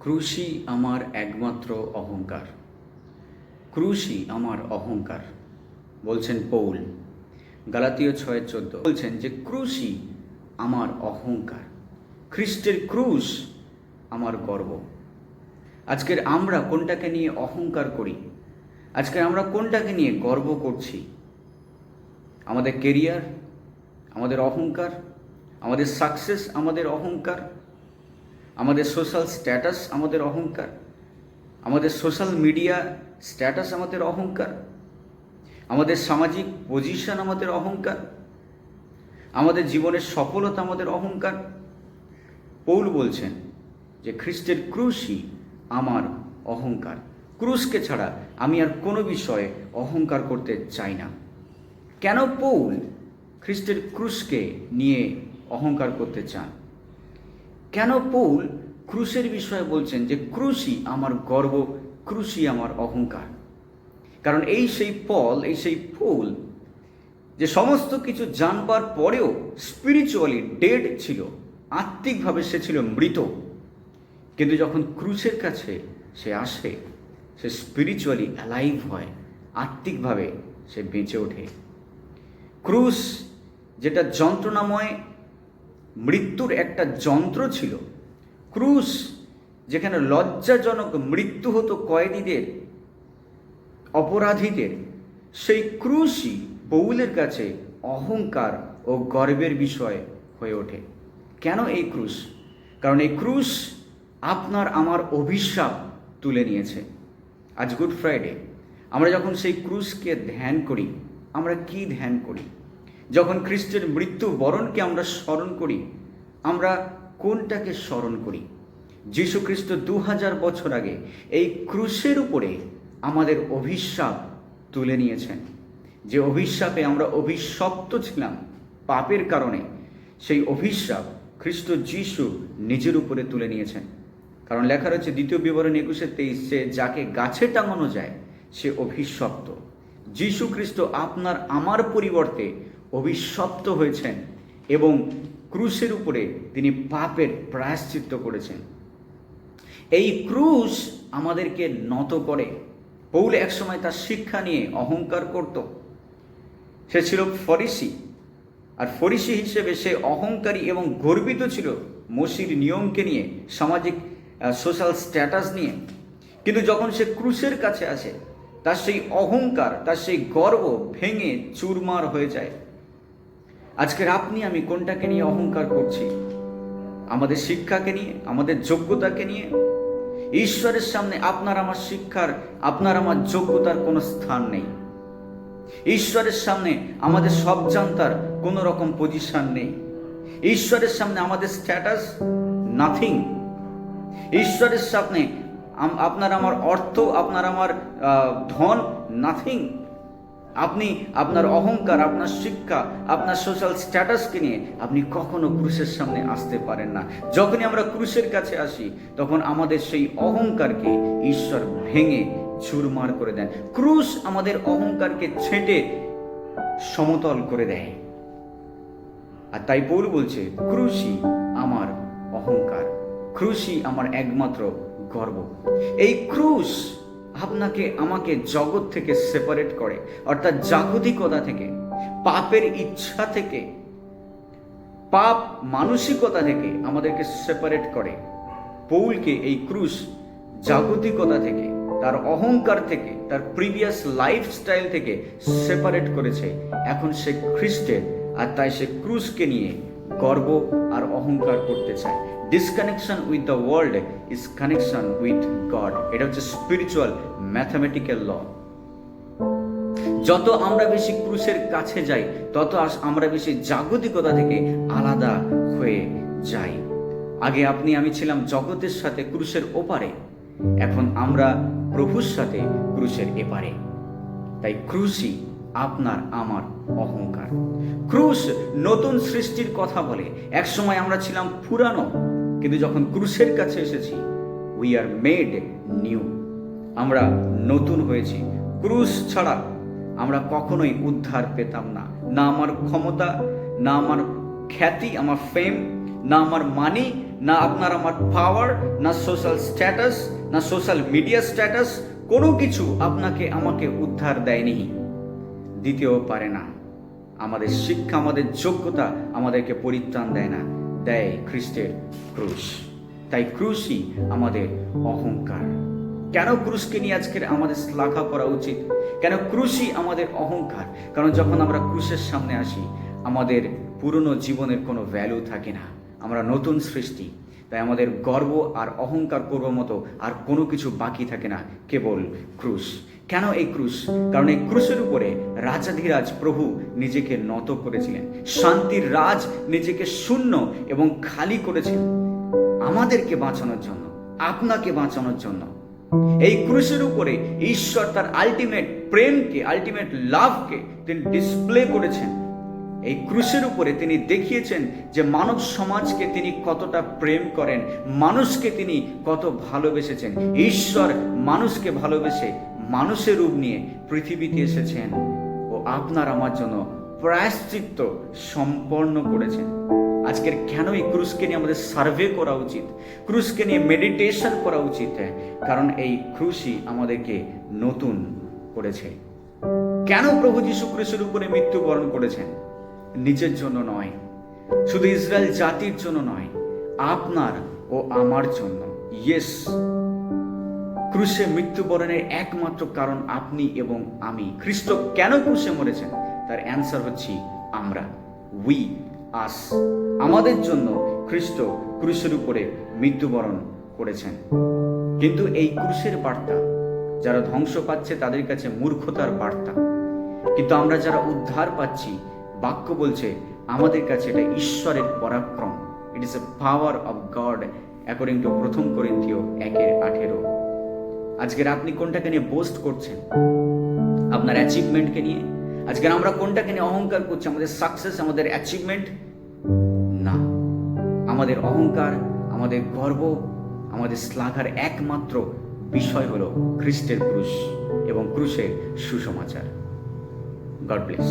ক্রুশই আমার একমাত্র অহংকার। ক্রুশই আমার অহংকার বলছেন পৌল। গালাতীয় 6:14 বলছেন যে ক্রুশই আমার অহংকার, খ্রিস্টের ক্রুশ আমার গর্ব। আজকের আমরা কোনটাকে নিয়ে অহংকার করি? আজকের আমরা কোনটাকে নিয়ে গর্ব করছি? আমাদের কেরিয়ার আমাদের অহংকার, আমাদের সাকসেস আমাদের অহংকার, আমাদের সোশ্যাল স্ট্যাটাস আমাদের অহংকার, আমাদের সোশ্যাল মিডিয়া স্ট্যাটাস আমাদের অহংকার, আমাদের সামাজিক পজিশন আমাদের অহংকার, আমাদের জীবনের সফলতা আমাদের অহংকার। পৌল বলছেন যে খ্রিস্টের ক্রুশই আমার অহংকার। ক্রুশকে ছাড়া আমি আর কোনো বিষয়ে অহংকার করতে চাই না। কেন পৌল খ্রিস্টের ক্রুশকে নিয়ে অহংকার করতে চান? কেন পৌল ক্রুশের বিষয়ে বলছেন যে ক্রুশই আমার গর্ব, ক্রুশই আমার অহংকার? কারণ এই সেই পৌল যে সমস্ত কিছু জানবার পরেও স্পিরিচুয়ালি ডেড ছিল, আত্মিকভাবে সে ছিল মৃত। কিন্তু যখন ক্রুশের কাছে সে আসে, সে স্পিরিচুয়ালি অ্যালাইভ হয়, আত্মিকভাবে সে বেঁচে ওঠে। ক্রুশ যেটা যন্ত্রণাময় মৃত্যুর একটা যন্ত্র ছিল, ক্রুশ যেখানে লজ্জাজনক মৃত্যু হতো কয়েদিদের, অপরাধীদের, সেই ক্রুশই পৌলের কাছে অহংকার ও গর্বের বিষয় হয়ে ওঠে। কেন এই ক্রুশ? কারণ এই ক্রুশ আপনার আমার অভিশাপ তুলে নিয়েছে। আজ গুড ফ্রাইডে আমরা যখন সেই ক্রুশকে ধ্যান করি, আমরা কি ধ্যান করি? যখন খ্রিস্টের মৃত্যু বরণকে আমরা স্মরণ করি, আমরা কোনটাকে স্মরণ করি? যীশু খ্রিস্ট 2000 বছর আগে এই ক্রুশের উপরে আমাদের অভিশাপ তুলে নিয়েছেন। যে অভিশাপে আমরা অভিশপ্ত ছিলাম পাপের কারণে, সেই অভিশাপ খ্রিস্ট যীশু নিজের উপরে তুলে নিয়েছেন। কারণ লেখা রয়েছে 2 বিবরণ 21-23, সে যাকে গাছে টাঙানো যায় সে অভিশপ্ত। যীশু খ্রিস্ট আপনার আমার পরিবর্তে অভিশপ্ত হয়েছেন এবং ক্রুশের উপরে তিনি পাপের প্রায়শ্চিত্ত করেছেন। এই ক্রুশ আমাদেরকে নত করে। পৌল একসময় তার শিক্ষা নিয়ে অহংকার করত। সে ছিল ফরিসি, আর ফরিসি হিসেবে সে অহংকারী এবং গর্বিত ছিল মসির নিয়মকে নিয়ে, সামাজিক সোশ্যাল স্ট্যাটাস নিয়ে। কিন্তু যখন সে ক্রুশের কাছে আসে, তার সেই অহংকার, তার সেই গর্ব ভেঙে চুরমার হয়ে যায়। আজকের আপনি আমি কোনটাকে নিয়ে অহংকার করছি? আমাদের শিক্ষাকে নিয়ে, আমাদের যোগ্যতাকে নিয়ে? ঈশ্বরের সামনে আপনার আমার শিক্ষার, আপনার আমার যোগ্যতার কোনো স্থান নেই। ঈশ্বরের সামনে আমাদের সব জানতার কোনো রকম পজিশন নেই। ঈশ্বরের সামনে আমাদের স্ট্যাটাস নাথিং। ঈশ্বরের সামনে আপনার আমার অর্থ, আপনার আমার ধন নাথিং। আপনি আপনার অহংকার, আপনার শিক্ষা, আপনার সোশ্যাল স্ট্যাটাসকে নিয়ে আপনি কখনো ক্রুশের সামনে আসতে পারেন না। যখনই আমরা ক্রুশের কাছে আসি, তখন আমাদের সেই অহংকারকে ঈশ্বর ভেঙে চুরমার করে দেন। ক্রুশ আমাদের অহংকারকে ছেঁটে সমতল করে দেয়। আর তাই পৌল বলছে ক্রুশই আমার অহংকার, ক্রুশই আমার একমাত্র গর্ব। এই ক্রুশ আপনাকে আমাকে জগৎ থেকে সেপারেট করে, অর্থাৎ জাগতিকতা থেকে, পাপের ইচ্ছা থেকে, পাপ মানসিকতা থেকে আমাদেরকে সেপারেট করে। পৌলকে এই ক্রুশ জাগতিকতা থেকে, তার অহংকার থেকে, তার প্রিভিয়াস লাইফস্টাইল থেকে সেপারেট করেছে। এখন সে খ্রিস্টের, আর তাই সে ক্রুশকে নিয়ে গর্ব আর অহংকার করতে চায়। Disconnection with the world is connection with god. এটা হচ্ছে স্পিরিচুয়াল ম্যাথামেটিক্যাল ল। যত আমরা বেশি ক্রুশের কাছে যাই, তত আমরা বেশি জাগতিকতা থেকে আলাদা হয়ে যাই। আগে আপনি আমি ছিলাম জগতের সাথে ক্রুশের ওপারে, এখন আমরা প্রভুর সাথে ক্রুশের এপারে। তাই ক্রুশই আপনার আমার অহংকার। ক্রুশ নতুন সৃষ্টির কথা বলে। একসময় আমরা ছিলাম পুরানো, কিন্তু যখন ক্রুশের কাছে এসেছি, উই আর মেড নিউ। আমরা নতুন হয়েছি। ক্রুশ ছাড়া আমরা কখনোই উদ্ধার পেতাম না। না আমার ক্ষমতা, না আমার খ্যাতি, আমার ফেম, না আমার মানি, না আপনার আমার পাওয়ার, না সোশ্যাল স্ট্যাটাস, না সোশ্যাল মিডিয়া স্ট্যাটাস, কোনো কিছু আপনাকে আমাকে উদ্ধার দেয়নি, দিতেও পারে না। আমাদের শিক্ষা, আমাদের যোগ্যতা আমাদেরকে পরিত্রাণ দেয় না, দেয় খ্রিস্টের ক্রুশ। তাই ক্রুশই আমাদের অহংকার। কেন ক্রুশকে নিয়ে আজকের আমাদের শ্লাঘা করা উচিত? কেন ক্রুশই আমাদের অহংকার? কারণ যখন আমরা ক্রুশের সামনে আসি, আমাদের পুরনো জীবনের কোনো ভ্যালু থাকে না, আমরা নতুন সৃষ্টি। তাই আমাদের গর্ব আর অহংকার করবার মতো আর কোনো কিছু বাকি থাকে না, কেবল ক্রুশ। কেন এই ক্রুশ? কারণ এই ক্রুশের উপরে রাজাধিরাজ প্রভু নিজেকে নত করেছিলেন, শান্তির রাজ নিজেকে শূন্য এবং খালি করেছেন আমাদেরকে বাঁচানোর জন্য, আপনাকে বাঁচানোর জন্য। এই ক্রুশের উপরে ঈশ্বর তার আলটিমেট প্রেমকে, আলটিমেট লাভকে তিনি ডিসপ্লে করেছেন। এই ক্রুশের উপরে তিনি দেখিয়েছেন যে মানব সমাজকে তিনি কতটা প্রেম করেন, মানুষকে তিনি কত ভালোবেসেছেন। ঈশ্বর মানুষকে ভালোবেসে মানুষের রূপ নিয়ে পৃথিবীতে এসেছেন ও আপনার আমার জন্য প্রায়শ্চিত্ত সম্পন্ন করেছেন। আজকের কেন এই ক্রুশকে নিয়ে আমাদের সার্ভে করা উচিত, ক্রুশকে নিয়ে মেডিটেশন করা উচিত? কারণ এই ক্রুশই আমাদেরকে নতুন করেছে। কেন প্রভু যীশু ক্রুশের উপরে মৃত্যুবরণ করেছেন? নিজের জন্য নয়, শুধু ইসরায়েল জাতির জন্য নয়, আপনার ও আমার জন্য। ইয়েস, ক্রুশে মৃত্যুবরণের একমাত্র কারণ আপনি এবং আমি। খ্রিস্ট কেন ক্রুশে মরেছেন? তার অ্যান্সার হচ্ছে আমরা, উই, আস। আমাদের জন্য খ্রিস্ট ক্রুশের উপরে মৃত্যুবরণ করেছেন। কিন্তু এই ক্রুশের বার্তা যারা ধ্বংস পাচ্ছে তাদের কাছে মূর্খতার বার্তা, কিন্তু আমরা যারা উদ্ধার পাচ্ছি, বাক্য বলছে আমাদের কাছে এটা ঈশ্বরের পরাক্রম। It is a power of God according to 1 করিন্থীয় 1:18। আজকের আপনি কোনটাকে নিয়ে বোস্ট করছেন? আপনার অ্যাচিভমেন্টকে নিয়ে? আজকের আমরা কোনটাকে নিয়ে অহংকার করছি? আমাদের সাকসেস, আমাদের অ্যাচিভমেন্ট? না, আমাদের অহংকার, আমাদের গর্ব, আমাদের শ্লাঘার একমাত্র বিষয় হলো খ্রিস্টের ক্রুশ এবং ক্রুশের সুসমাচার। God bless.